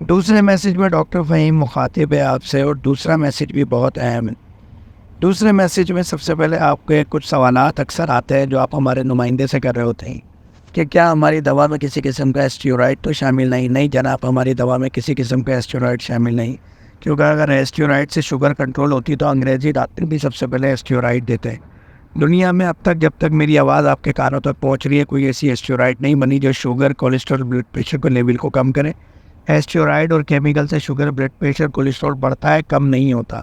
دوسرے میسیج میں ڈاکٹر فہیم مخاطب ہے آپ سے، اور دوسرا میسیج بھی بہت اہم ہے۔ دوسرے میسیج میں سب سے پہلے آپ کے کچھ سوالات اکثر آتے ہیں جو آپ ہمارے نمائندے سے کر رہے ہوتے ہیں کہ کیا ہماری دوا میں کسی قسم کا اسٹیرائڈ تو شامل نہیں؟ نہیں جناب، ہماری دوا میں کسی قسم کا اسٹیرائڈ شامل نہیں، کیونکہ اگر اسٹیرائڈ سے شوگر کنٹرول ہوتی تو انگریزی ڈاکٹر بھی سب سے پہلے اسٹیرائڈ دیتے ہیں۔ دنیا میں اب تک جب تک میری آواز آپ کے کانوں تک پہنچ رہی ہے کوئی ایسی اسٹیرائڈ نہیں بنی جو شوگر، کولیسٹرول، بلڈ پریشر کو لیول کو کم کرے۔ اسٹیرائڈ اور کیمیکل سے شوگر، بلڈ پریشر، کولیسٹرول بڑھتا ہے، کم نہیں ہوتا۔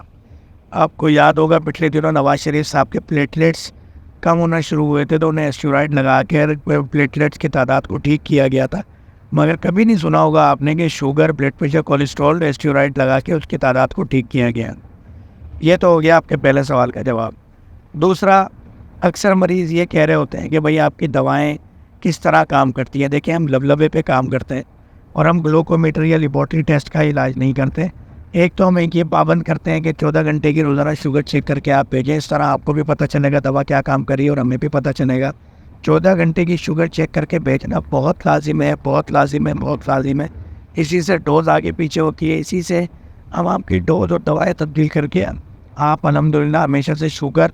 آپ کو یاد ہوگا پچھلے دنوں نواز شریف صاحب کے پلیٹلیٹس کم ہونا شروع ہوئے تھے تو انہیں اسٹیرائڈ لگا کے پلیٹلیٹس کی تعداد کو ٹھیک کیا گیا تھا، مگر کبھی نہیں سنا ہوگا آپ نے کہ sugar, blood pressure, cholesterol steroid لگا کے اس کی تعداد کو ٹھیک کیا گیا۔ یہ تو ہو گیا آپ کے پہلے سوال کا جواب۔ دوسرا، اکثر مریض یہ کہہ رہے ہوتے ہیں کہ بھئی آپ کی دوائیں کس طرح کام کرتی ہیں۔ دیکھیں، ہم لبلبے پہ کام کرتے ہیں اور ہم گلوکومیٹر یا لیبارٹری ٹیسٹ کا علاج نہیں کرتے۔ ایک تو ہم ایک یہ پابند کرتے ہیں کہ 14 گھنٹے کی روزانہ شوگر چیک کر کے آپ بھیجیں، اس طرح آپ کو بھی پتہ چلے گا دوا کیا کام کری اور ہمیں بھی پتہ چلے گا۔ 14 گھنٹے کی شوگر چیک کر کے بھیجنا بہت لازم ہے، بہت لازم ہے، بہت لازم ہے۔ اسی سے ڈوز آگے پیچھے ہوتی ہے، اسی سے ہم آپ کی ڈوز اور دوائیں تبدیل کر کے آپ الحمدللہ ہمیشہ سے شوگر،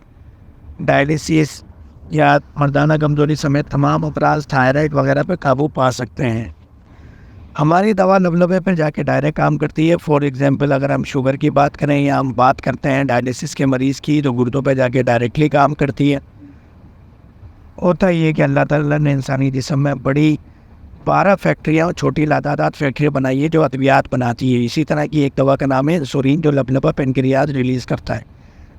ڈائلیسس یا مردانہ کمزوری سمیت تمام امراض، تھائرائڈ وغیرہ پہ قابو پا سکتے ہیں۔ ہماری دوا لبلبے پہ جا کے ڈائریکٹ کام کرتی ہے۔ فور ایگزامپل اگر ہم شوگر کی بات کریں یا ہم بات کرتے ہیں ڈائلیسس کے مریض کی، تو گردوں پہ جا کے ڈائریکٹلی کام کرتی ہے۔ ہوتا یہ کہ اللہ تعالیٰ نے انسانی جسم میں بڑی 12 فیکٹریاں اور چھوٹی لادادات فیکٹریاں بنائی ہے جو ادویات بناتی ہے۔ اسی طرح کی ایک دوا کا نام ہے انسولین، جو لبلبہ پینکریاز ریلیز کرتا ہے۔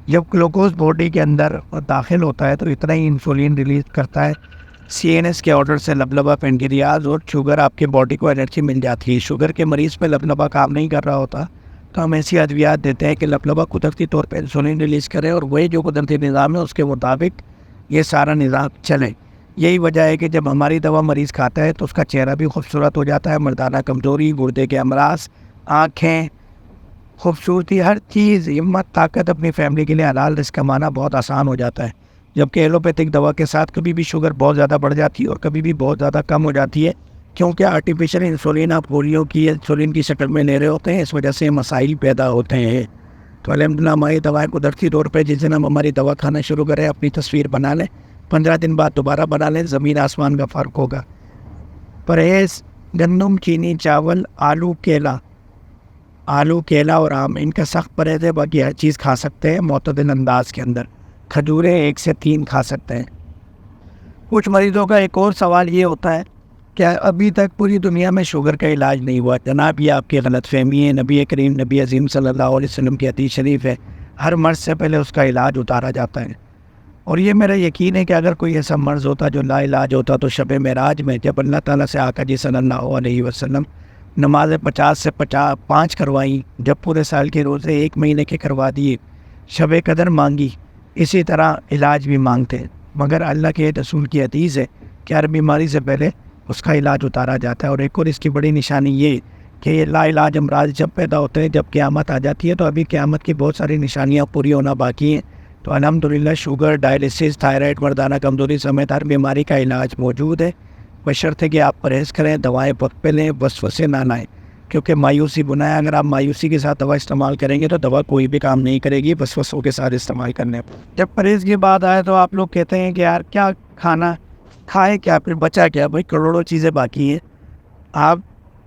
جب گلوکوز باڈی کے اندر داخل ہوتا ہے تو اتنا ہی انسولین ریلیز کرتا ہے CNS کے آرڈر سے لبلبہ پینکریاز، اور شوگر آپ کے باڈی کو انرجی مل جاتی ہے۔ شوگر کے مریض پہ لبلبہ کام نہیں کر رہا ہوتا تو ہم ایسی ادویات دیتے ہیں کہ لبلبہ قدرتی طور پہ انسولین ریلیز کرے اور وہی جو قدرتی نظام ہے اس کے مطابق یہ سارا نظام چلے۔ یہی وجہ ہے کہ جب ہماری دوا مریض کھاتا ہے تو اس کا چہرہ بھی خوبصورت ہو جاتا ہے، مردانہ کمزوری، گردے کے امراض، آنکھیں، خوبصورتی، ہر چیز، ہمت، طاقت، اپنی فیملی کے لیے حلال رزق کمانا بہت آسان ہو جاتا ہے۔ جبکہ ایلوپیتھک دوا کے ساتھ کبھی بھی شوگر بہت زیادہ بڑھ جاتی ہے اور کبھی بھی بہت زیادہ کم ہو جاتی ہے، کیونکہ آرٹیفیشل انسولین آپ گولیوں کی انسولین کی شکل میں لے رہے ہوتے ہیں، اس وجہ سے مسائل پیدا ہوتے ہیں۔ تو الحمدللہ ہماری دوائیں قدرتی طور پہ جس دن ہم ہماری دوا کھانا شروع کریں اپنی تصویر بنا لیں، 15 دن بعد دوبارہ بنا لیں، زمین آسمان کا فرق ہوگا۔ پرہیز: گندم، چینی، چاول، آلو، کیلا اور آم، ان کا سخت پرہیز ہے۔ باقی ہر چیز کھا سکتے ہیں معتدل انداز کے اندر۔ کھجوریں 1 سے 3 کھا سکتے ہیں۔ کچھ مریضوں کا ایک اور سوال یہ ہوتا ہے کہ ابھی تک پوری دنیا میں شوگر کا علاج نہیں ہوا۔ جناب، یہ آپ کی غلط فہمی ہے۔ نبی کریم، نبی عظیم صلی اللہ علیہ وسلم کی حدیث شریف ہے، ہر مرض سے پہلے اس کا علاج اتارا جاتا ہے۔ اور یہ میرا یقین ہے کہ اگر کوئی ایسا مرض ہوتا جو لا علاج ہوتا تو شب معراج میں جب اللہ تعالیٰ سے آقا جی صلی اللہ علیہ وسلم نماز 50 سے 5 کروائیں، جب پورے سال کے روزے 1 مہینے کے کروا دیے، شب قدر مانگی، اسی طرح علاج بھی مانگتے ہیں۔ مگر اللہ کے رسول کی حدیث ہے کہ ہر بیماری سے پہلے اس کا علاج اتارا جاتا ہے۔ اور ایک اور اس کی بڑی نشانی یہ کہ یہ لا علاج امراض جب پیدا ہوتے ہیں، جب قیامت آ جاتی ہے، تو ابھی قیامت کی بہت ساری نشانیاں پوری ہونا باقی ہیں۔ تو الحمدللہ شوگر، ڈائلیسس، تھائرائڈ، مردانہ کمزوری سمیت ہر بیماری کا علاج موجود ہے، بشرطے کہ آپ پرہیز کریں، دوائیں وقت پہ لیں، وسوسے نہ لائیں، کیونکہ مایوسی گناہ ہے۔ اگر آپ مایوسی کے ساتھ دوا استعمال کریں گے تو دوا کوئی بھی کام نہیں کرے گی وسوسوں کے ساتھ استعمال کرنے پر۔ جب پرہیز کی بات آئے تو آپ لوگ کہتے ہیں کہ یار کیا کھانا کھائیں، کیا پھر بچا کیا؟ بھائی کروڑوں چیزیں باقی ہیں۔ آپ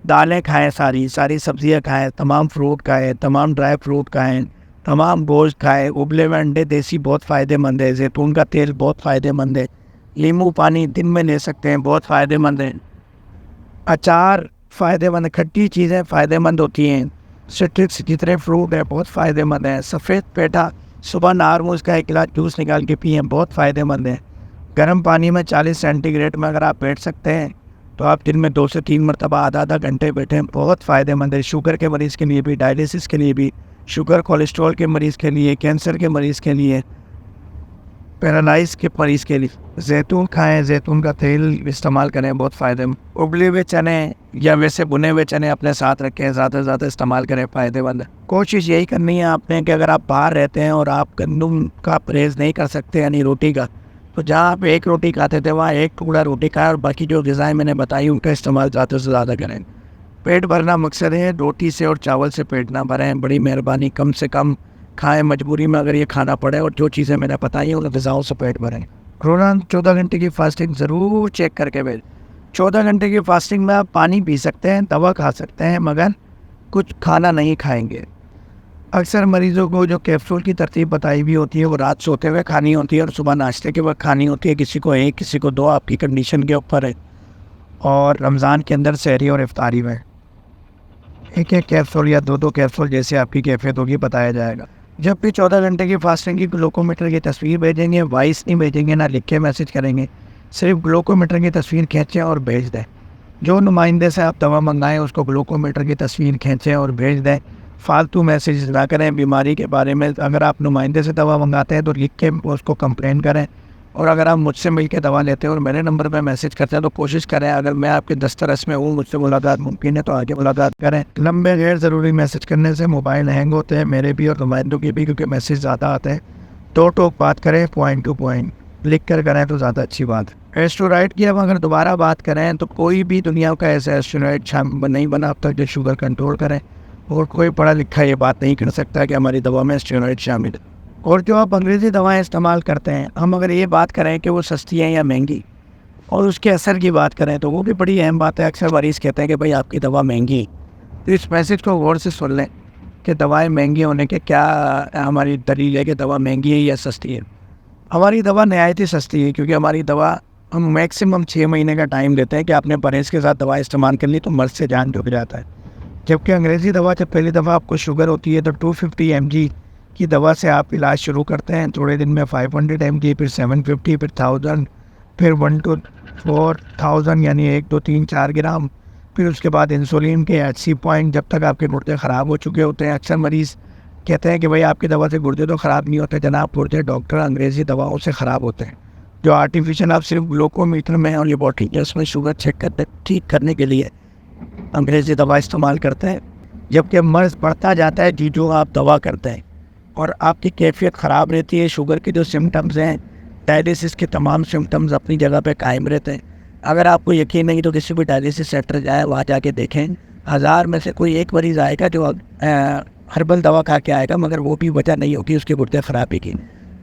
دالیں کھائیں، ساری سبزیاں کھائیں، تمام فروٹ کھائیں، تمام ڈرائی فروٹ کھائیں، تمام گوشت کھائیں، ابلے ہوئے انڈے دیسی بہت فائدہ مند ہے، زیتون کا تیل بہت فائدہ مند ہے، لیمو پانی دن میں لے سکتے ہیں، بہت فائدہ مند ہے، اچار فائدہ مند، کھٹی چیزیں فائدہ مند ہوتی ہیں، سٹرکس جتنے فروٹ ہیں بہت فائدہ مند ہیں، سفید پیٹھا صبح نارموز کا 1 گلاس جوس نکال کے پئیں، بہت فائدہ مند ہے۔ گرم پانی میں 40 سینٹی گریڈ میں اگر آپ بیٹھ سکتے ہیں تو آپ دن میں 2 سے 3 مرتبہ آدھا گھنٹے بیٹھیں، بہت فائدہ مند ہے۔ شوگر کے مریض کے لیے بھی، ڈائلیسس کے لیے بھی، شوگر کولیسٹرول کے مریض کے لیے، کینسر کے مریض کے لیے، پیرالائز کے مریض کے لیے زیتون کھائیں، زیتون کا تیل استعمال کریں، بہت فائدہ مند۔ ابلے ہوئے چنے یا ویسے بنے ہوئے چنے اپنے ساتھ رکھیں، زیادہ سے زیادہ استعمال کریں، فائدہ مند ہے۔ کوشش یہی کرنی ہے آپ نے کہ اگر آپ باہر رہتے ہیں اور آپ گندم کا پرہیز نہیں کر سکتے، یعنی روٹی کا، تو جہاں آپ 1 روٹی کھاتے تھے وہاں 1 ٹکڑا روٹی کھائیں اور باقی جو غذائیں میں نے بتائی ان کا استعمال زیادہ سے زیادہ کریں۔ پیٹ بھرنا مقصد ہے، روٹی سے اور چاول سے پیٹ نہ بھریں، بڑی مہربانی کم سے کم کھائیں، مجبوری میں اگر یہ کھانا پڑے، اور جو چیزیں میں نے بتائی ہیں ان غذاؤں سے پیٹ بھریں۔ روزانہ 14 گھنٹے کی فاسٹنگ ضرور چیک کر کے بھیجیں۔ 14 گھنٹے کی فاسٹنگ میں آپ پانی پی سکتے ہیں، دوا کھا سکتے ہیں، مگر کچھ کھانا نہیں کھائیں گے۔ اکثر مریضوں کو جو کیپسول کی ترتیب بتائی ہوئی ہوتی ہے وہ رات سوتے ہوئے کھانی ہوتی ہے اور صبح ناشتے کے وقت کھانی ہوتی ہے، کسی کو ایک، کسی کو دو، آپ کی کنڈیشن کے اوپر ہے۔ اور رمضان کے اندر سحری اور افطاری میں ایک ایک کیپسول یا دو دو کیپسول، جیسے آپ کی کیفیت ہوگی بتایا جائے گا۔ جب بھی 14 گھنٹے کی فاسٹنگ کی گلوکومیٹر کی تصویر بھیجیں گے، وائس نہیں بھیجیں گے، نہ لکھ کے میسج کریں گے، صرف گلوکومیٹر کی تصویر کھینچیں اور بھیج دیں۔ جو نمائندے سے آپ دوا منگائیں اس کو گلوکومیٹر کی تصویر کھینچیں اور بھیج دیں۔ فالتو میسیج نہ کریں بیماری کے بارے میں۔ اگر آپ نمائندے سے دوا منگاتے ہیں تو لکھ کے اس کو کمپلین کریں، اور اگر آپ مجھ سے مل کے دوا لیتے ہیں اور میرے نمبر پہ میسج کرتے ہیں تو کوشش کریں، اگر میں آپ کے دسترس میں ہوں، مجھ سے ملاقات ممکن ہے تو آگے ملاقات کریں۔ لمبے غیر ضروری میسج کرنے سے موبائل ہینگ ہوتے ہیں، میرے بھی اور نمائندوں کے بھی، کیونکہ میسج زیادہ آتے ہیں۔ ٹوک بات کریں، پوائنٹ ٹو پوائنٹ لکھ کر کریں تو زیادہ اچھی بات ہے۔ ایسٹرائڈ کی اب اگر دوبارہ بات کریں تو کوئی بھی دنیا کا ایسا ایسٹرائڈ نہیں بنا اب تک جو شوگر کنٹرول کریں، اور کوئی پڑھا لکھا یہ بات نہیں کر سکتا کہ ہماری دوا میں اسٹیرائڈ شامل ہے۔ اور جو آپ انگریزی دوائیں استعمال کرتے ہیں، ہم اگر یہ بات کریں کہ وہ سستی ہیں یا مہنگی، اور اس کے اثر کی بات کریں تو وہ بھی بڑی اہم بات ہے۔ اکثر مریض کہتے ہیں کہ بھائی آپ کی دوا مہنگی، تو اس میسج کو غور سے سن لیں کہ دوائیں مہنگی ہونے کے کیا ہماری دلیل ہے کہ دوا مہنگی ہے یا سستی ہے۔ ہماری دوا نہایت ہی سستی ہے، کیونکہ ہماری دوا ہم میکسیمم 6 مہینے کا ٹائم دیتے ہیں کہ آپ نے پرہیز کے ساتھ دوا استعمال کر لی تو مرض سے جان چھوٹ جاتا ہے۔ جبکہ انگریزی دوا جب پہلی دفعہ آپ کو شوگر ہوتی ہے تو 250 mg کی دوا سے آپ علاج شروع کرتے ہیں، تھوڑے دن میں 500 mg، پھر 750، پھر 1000، پھر 1 to 4000 یعنی 1 2 3 4 گرام، پھر اس کے بعد انسولین کے HC پوائنٹ، جب تک آپ کے گردے خراب ہو چکے ہوتے ہیں۔ اکثر مریض کہتے ہیں کہ بھائی آپ کی دوا سے گردے تو خراب نہیں ہوتے، جناب گردے ڈاکٹر انگریزی دواؤں سے خراب ہوتے ہیں، جو آرٹیفیشل آپ صرف گلوکومیٹر میں اور لیبورٹریز میں شوگر چیک کرتے ٹھیک کرنے کے لیے انگریزی دوا استعمال کرتے ہیں۔ جبکہ مرض بڑھتا جاتا ہے جو آپ دوا کرتے ہیں، اور آپ کی کیفیت خراب رہتی ہے۔ شوگر کے جو سمٹمز ہیں، ڈائلیسس کے تمام سمٹمز اپنی جگہ پہ قائم رہتے ہیں۔ اگر آپ کو یقین نہیں تو کسی بھی ڈائلیسس سینٹر جائیں، وہاں جا کے دیکھیں، 1000 میں سے کوئی ایک مریض آئے گا جو ہربل دوا کھا کے آئے گا، مگر وہ بھی وجہ نہیں ہوگی اس کے گردے خرابی کی۔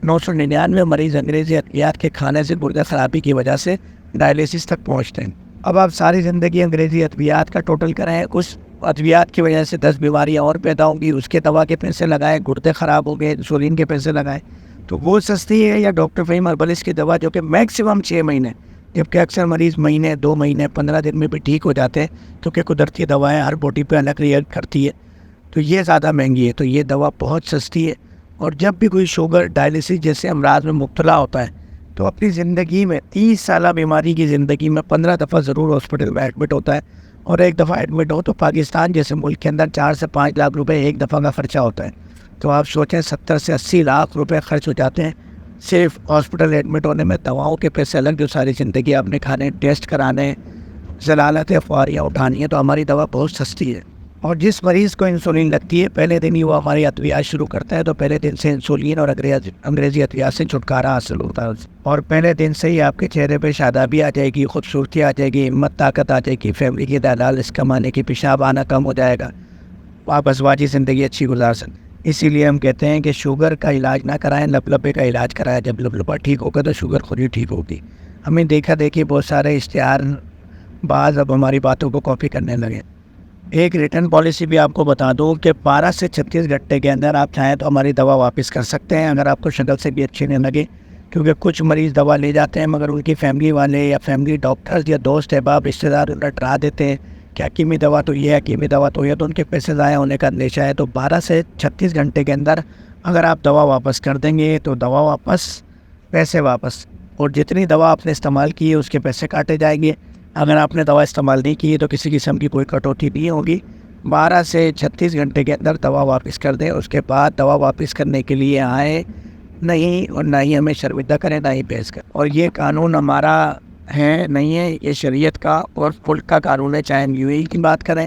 999 مریض انگریزی ادویات کے کھانے سے گردے خرابی کی وجہ سے ڈائلیسس تک پہنچتے ہیں۔ اب آپ ساری زندگی انگریزی ادویات کا ٹوٹل کریں، اس ادویات کی وجہ سے 10 بیماریاں اور پیدا ہوں گی، اس کے دوا کے پیسے لگائیں، گردے خراب ہو گئے، انسولین کے پیسے لگائیں، تو وہ سستی ہے یا ڈاکٹر فہیم ہربلس کی دوا جو کہ میکسیمم 6 مہینے، جبکہ اکثر مریض مہینے، 2 مہینے، 15 دن میں بھی ٹھیک ہو جاتے ہیں، کیونکہ قدرتی دوائیں ہر باڈی پہ الگ ریئیکٹ کرتی ہے، تو یہ زیادہ مہنگی ہے۔ تو یہ دوا بہت سستی ہے، اور جب بھی کوئی شوگر ڈائلیسس جیسے امراض میں مبتلا ہوتا ہے تو اپنی زندگی میں 30 سالہ بیماری کی زندگی میں 15 دفعہ ضرور ہاسپٹل میں ایڈمٹ ہوتا ہے، اور ایک دفعہ ایڈمٹ ہو تو پاکستان جیسے ملک کے اندر 4 سے 5 لاکھ روپے ایک دفعہ کا خرچہ ہوتا ہے۔ تو آپ سوچیں 70 سے 80 لاکھ روپے خرچ ہو جاتے ہیں صرف ہاسپٹل ایڈمٹ ہونے میں۔ دواؤں کے پیسے الگ جو ساری زندگی آپ نے کھانے، ٹیسٹ کرانے، ضلالت فواریاں اٹھانی ہے، تو ہماری دوا بہت سستی ہے۔ اور جس مریض کو انسولین لگتی ہے پہلے دن ہی وہ ہماری ادویات شروع کرتا ہے، تو پہلے دن سے انسولین اور انگریزی ادویات سے چھٹکارا حاصل ہوتا ہے، اور پہلے دن سے ہی آپ کے چہرے پہ شادابی آ جائے گی، خوبصورتی آ جائے گی، ہمت طاقت آ جائے گی، فیملی کی دلالس کم آنے کی، پیشاب آنا کم ہو جائے گا، آپ ازواجی زندگی اچھی گزار سکیں۔ اسی لیے ہم کہتے ہیں کہ شوگر کا علاج نہ کرائیں، لبلبے کا علاج کرائیں۔ جب لبلبا ٹھیک ہوگا تو شوگر خود ہی ٹھیک ہوگی۔ ہمیں دیکھا دیکھی بہت سارے اشتہار بعض اب ہماری باتوں کو کاپی کرنے لگے۔ ایک ریٹرن پالیسی بھی آپ کو بتا دوں کہ 12 سے 36 گھنٹے کے اندر آپ چاہیں تو ہماری دوا واپس کر سکتے ہیں، اگر آپ کو شکل سے بھی اچھی نہیں لگے، کیونکہ کچھ مریض دوا لے جاتے ہیں مگر ان کی فیملی والے یا فیملی ڈاکٹرز یا دوست احباب رشتہ دار انہیں ڈرا دیتے ہیں کہ حکیمی دوا تو یہ ہے، حکیمی دوا تو یہ، تو ان کے پیسے ضائع ہونے کا اندیشہ ہے۔ تو 12 سے 36 گھنٹے کے اندر اگر آپ دوا واپس کر دیں گے تو دوا واپس، پیسے واپس، اور جتنی دوا آپ نے استعمال کی ہے اس کے پیسے کاٹے جائیں گے۔ اگر آپ نے دوا استعمال نہیں کی تو کسی قسم کی کوئی کٹوتی نہیں ہوگی۔ 12 سے 36 گھنٹے کے اندر دوا واپس کر دیں، اس کے بعد دوا واپس کرنے کے لیے آئیں نہیں، اور نہ ہی ہمیں شرمندہ کریں، نہ ہی بحث کریں۔ اور یہ قانون ہمارا ہے نہیں ہے، یہ شریعت کا اور ملک کا قانون ہے، چاہے ہم UAE کی بات کریں،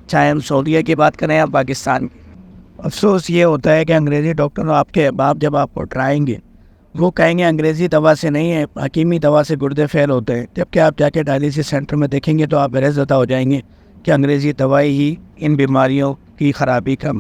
چاہے ہم سعودیہ کی بات کریں یا پاکستان کی۔ افسوس یہ ہوتا ہے کہ انگریزی ڈاکٹر آپ کے احباب جب آپ کو ڈرائیں گے وہ کہیں گے انگریزی دوا سے نہیں ہے، حکیمی دوا سے گردے فیل ہوتے ہیں، جبکہ آپ جا کے ڈائلیسس سینٹر میں دیکھیں گے تو آپ حیرت زدہ ہو جائیں گے کہ انگریزی دوائی ہی ان بیماریوں کی خرابی کا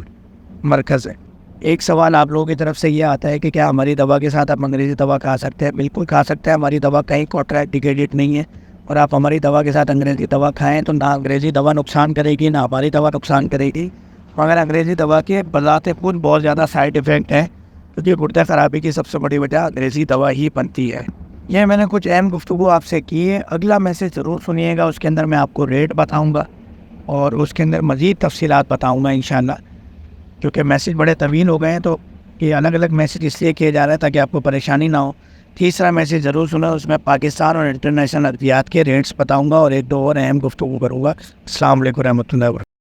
مرکز ہے۔ ایک سوال آپ لوگوں کی طرف سے یہ آتا ہے کہ کیا ہماری دوا کے ساتھ آپ انگریزی دوا کھا سکتے ہیں؟ بالکل کھا سکتے ہیں، ہماری دوا کہیں کنٹرا انڈیکیٹڈ نہیں ہے، اور آپ ہماری دوا کے ساتھ انگریزی دوا کھائیں تو نہ انگریزی دوا نقصان کرے گی نہ ہماری دوا نقصان کرے گی۔ مگر انگریزی دوا کے بذات خود بہت زیادہ سائڈ ایفیکٹ ہیں، کیونکہ گردہ خرابی کی سب سے بڑی وجہ انگریزی دوا ہی بنتی ہے۔ یہ میں نے کچھ اہم گفتگو آپ سے کی ہے۔ اگلا میسج ضرور سنیے گا، اس کے اندر میں آپ کو ریٹ بتاؤں گا اور اس کے اندر مزید تفصیلات بتاؤں گا انشاءاللہ، کیونکہ میسج بڑے طویل ہو گئے ہیں تو یہ الگ الگ میسج اس لیے کیے جا رہے ہیں تاکہ آپ کو پریشانی نہ ہو۔ تیسرا میسج ضرور سنیں، اس میں پاکستان اور انٹرنیشنل ادویات کے ریٹس بتاؤں گا اور ایک دو اور اہم گفتگو کروں گا۔ السلام علیکم ورحمۃ اللہ وبرکاتہ۔